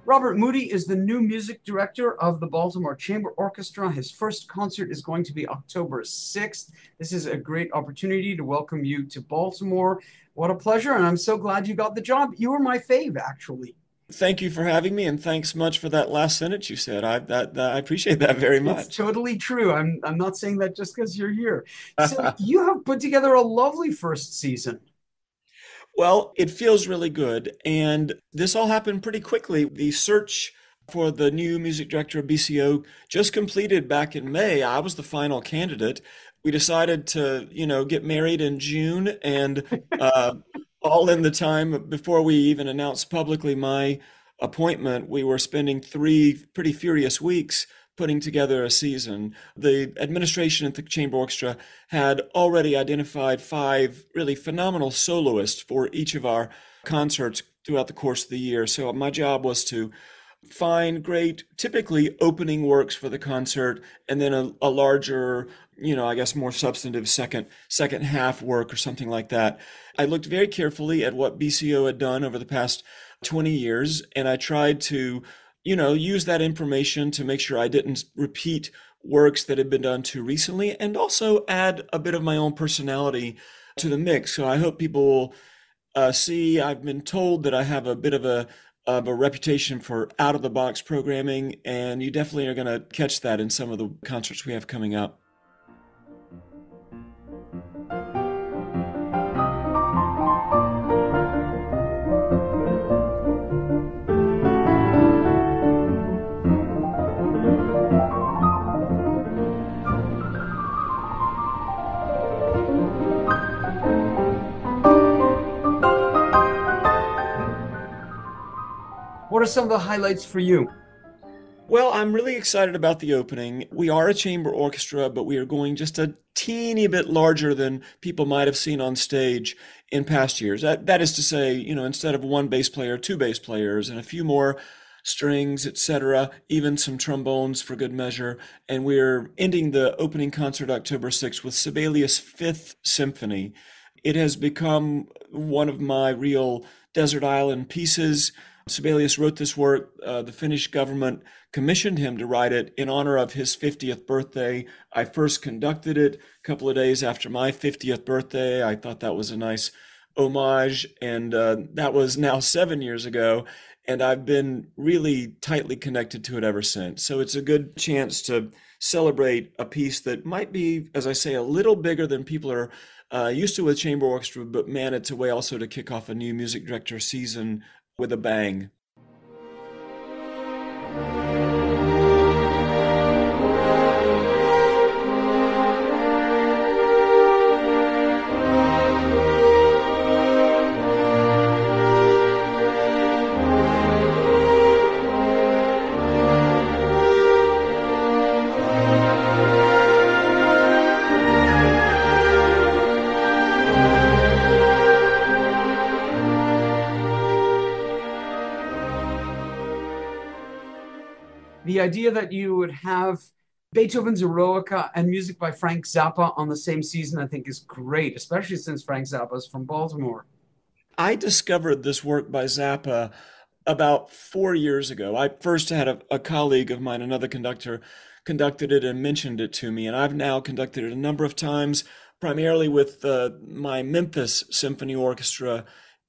Robert Moody is the new music director of the Baltimore Chamber Orchestra. His first concert is going to be October 6th. This is a great opportunity to welcome you to Baltimore. What a pleasure, and I'm so glad you got the job. You were my fave, actually. Thank you for having me, and thanks much for that last sentence you said. I appreciate that very It's much. totally true. I'm not saying that just because you're here. So you have put together a lovely first season. Well, it feels really good, and this all happened pretty quickly. The search for the new music director of BCO just completed back in May. I was the final candidate. We decided to, get married in June, and all in the time before we even announced publicly my appointment, we were spending 3 pretty furious weeks putting together a season. The administration at the Chamber Orchestra had already identified 5 really phenomenal soloists for each of our concerts throughout the course of the year. So my job was to find great, typically opening works for the concert, and then a larger, I guess more substantive second half work or something like that. I looked very carefully at what BCO had done over the past 20 years, and I tried to use that information to make sure I didn't repeat works that had been done too recently, and also add a bit of my own personality to the mix. So I hope people will see. I've been told that I have a bit of a reputation for out of the box programming, and you definitely are going to catch that in some of the concerts we have coming up. What are some of the highlights for you? Well, I'm really excited about the opening. We are a chamber orchestra, but we are going just a teeny bit larger than people might have seen on stage in past years. That is to say, instead of one bass player, 2 bass players, and a few more strings, etc., even some trombones for good measure. And we're ending the opening concert October 6th with Sibelius' Fifth Symphony. It has become one of my real desert island pieces. Sibelius wrote this work. The Finnish government commissioned him to write it in honor of his 50th birthday. I first conducted it a couple of days after my 50th birthday. I thought that was a nice homage, and that was now 7 years ago, and I've been really tightly connected to it ever since. So it's a good chance to celebrate a piece that might be, as I say, a little bigger than people are used to with chamber orchestra, but man, it's a way also to kick off a new music director season with a bang. The idea that you would have Beethoven's Eroica and music by Frank Zappa on the same season, I think is great, especially since Frank Zappa is from Baltimore. I discovered this work by Zappa about 4 years ago. I first had a colleague of mine, another conductor, conducted it and mentioned it to me, and I've now conducted it a number of times, primarily with my Memphis Symphony Orchestra,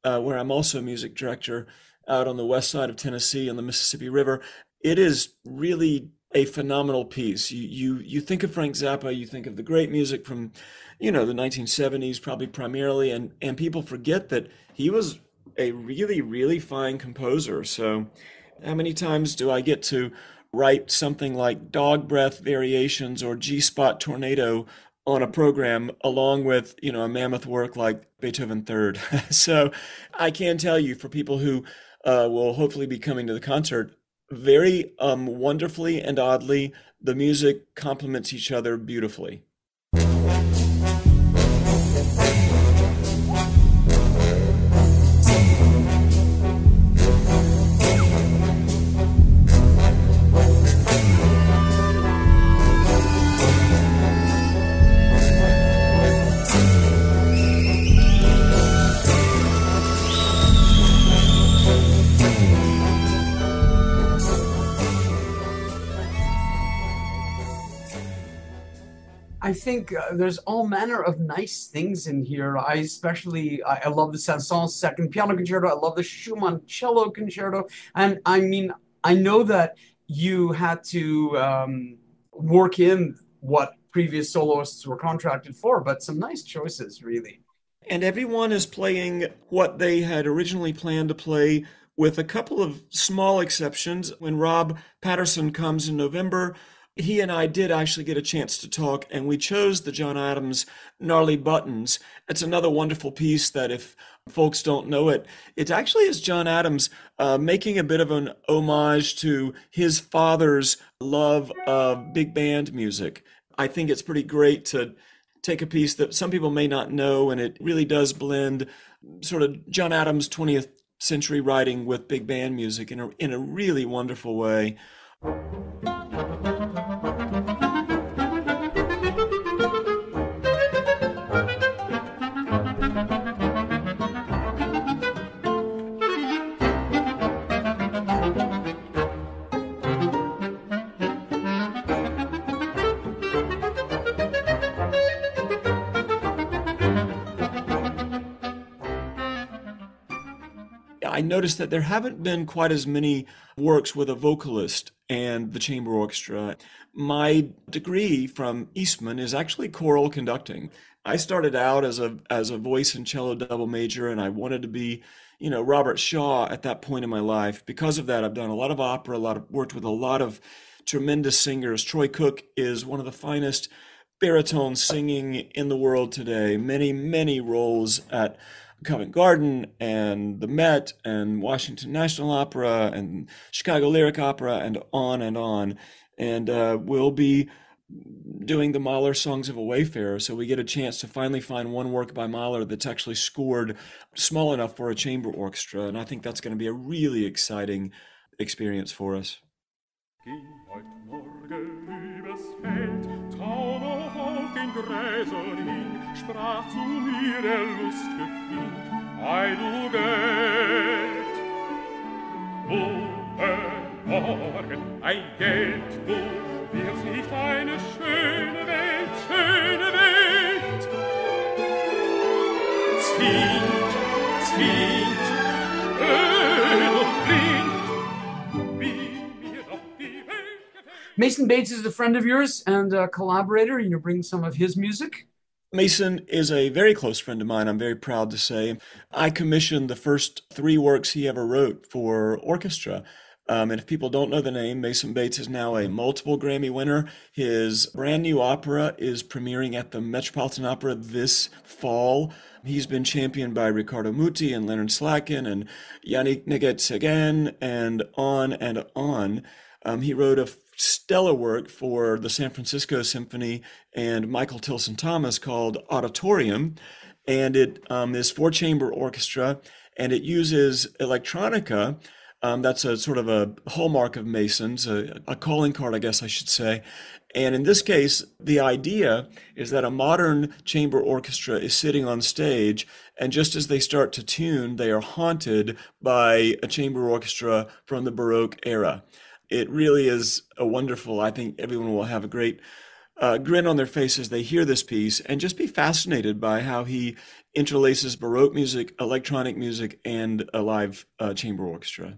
where I'm also a music director out on the west side of Tennessee on the Mississippi River. It is really a phenomenal piece. You think of Frank Zappa, you think of the great music from, the 1970s, probably primarily, and people forget that he was a really, really fine composer. So how many times do I get to write something like Dog Breath Variations or G-Spot Tornado on a program along with, a mammoth work like Beethoven Third. So I can tell you, for people who will hopefully be coming to the concert, very wonderfully and oddly, the music complements each other beautifully. I think there's all manner of nice things in here. I love the Saint-Saëns second piano concerto. I love the Schumann cello concerto. And I mean, I know that you had to work in what previous soloists were contracted for, but some nice choices, really. And everyone is playing what they had originally planned to play, with a couple of small exceptions. When Rob Patterson comes in November, he and I did actually get a chance to talk, and we chose the John Adams Gnarly Buttons. It's another wonderful piece that, if folks don't know it, it actually is John Adams making a bit of an homage to his father's love of big band music. I think it's pretty great to take a piece that some people may not know, and it really does blend sort of John Adams' 20th century writing with big band music in a really wonderful way. I noticed that there haven't been quite as many works with a vocalist and the chamber orchestra. My degree from Eastman is actually choral conducting. I started out as a voice and cello double major, and I wanted to be, Robert Shaw at that point in my life. Because of that, I've done a lot of opera, worked with a lot of tremendous singers. Troy Cook is one of the finest baritone singing in the world today. Many, many roles at Covent Garden and the Met and Washington National Opera and Chicago Lyric Opera and on and on. And we'll be doing the Mahler Songs of a Wayfarer, so we get a chance to finally find one work by Mahler that's actually scored small enough for a chamber orchestra, and I think that's going to be a really exciting experience for us. Sprach zu mir der lustge Fink, ei du Geld. Morgen, ei Geld, du wirst nicht eine schöne Welt, schöne Welt. Zieht, und blinkt, wie mir doch die Welt gefällt. Mason Bates is a friend of yours and a collaborator. You bring some of his music. Mason is a very close friend of mine, I'm very proud to say. I commissioned the first 3 works he ever wrote for orchestra. And if people don't know the name, Mason Bates is now a multiple Grammy winner. His brand new opera is premiering at the Metropolitan Opera this fall. He's been championed by Riccardo Muti and Leonard Slatkin and Yannick Neguet-Séguin and on and on. He wrote a stellar work for the San Francisco Symphony and Michael Tilson Thomas called Auditorium, and it is 4-chamber orchestra, and it uses electronica. That's a sort of a hallmark of Mason's, a calling card, I guess I should say. And in this case, the idea is that a modern chamber orchestra is sitting on stage, and just as they start to tune, they are haunted by a chamber orchestra from the Baroque era. It really is a wonderful, I think everyone will have a great grin on their face as they hear this piece and just be fascinated by how he interlaces Baroque music, electronic music, and a live chamber orchestra.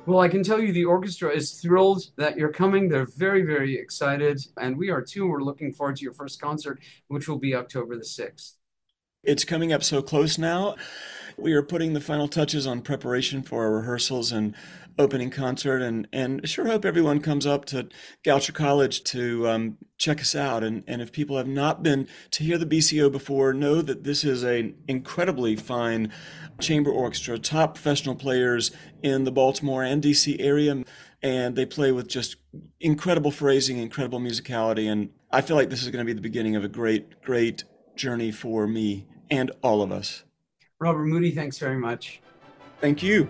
Well, I can tell you the orchestra is thrilled that you're coming. They're very, very excited. And we are too. We're looking forward to your first concert, which will be October the 6th. It's coming up so close now. We are putting the final touches on preparation for our rehearsals and opening concert, and sure hope everyone comes up to Goucher College to check us out. And if people have not been to hear the BCO before, know that this is an incredibly fine chamber orchestra, top professional players in the Baltimore and DC area, and they play with just incredible phrasing, incredible musicality, and I feel like this is going to be the beginning of a great, great journey for me and all of us. Robert Moody, thanks very much. Thank you.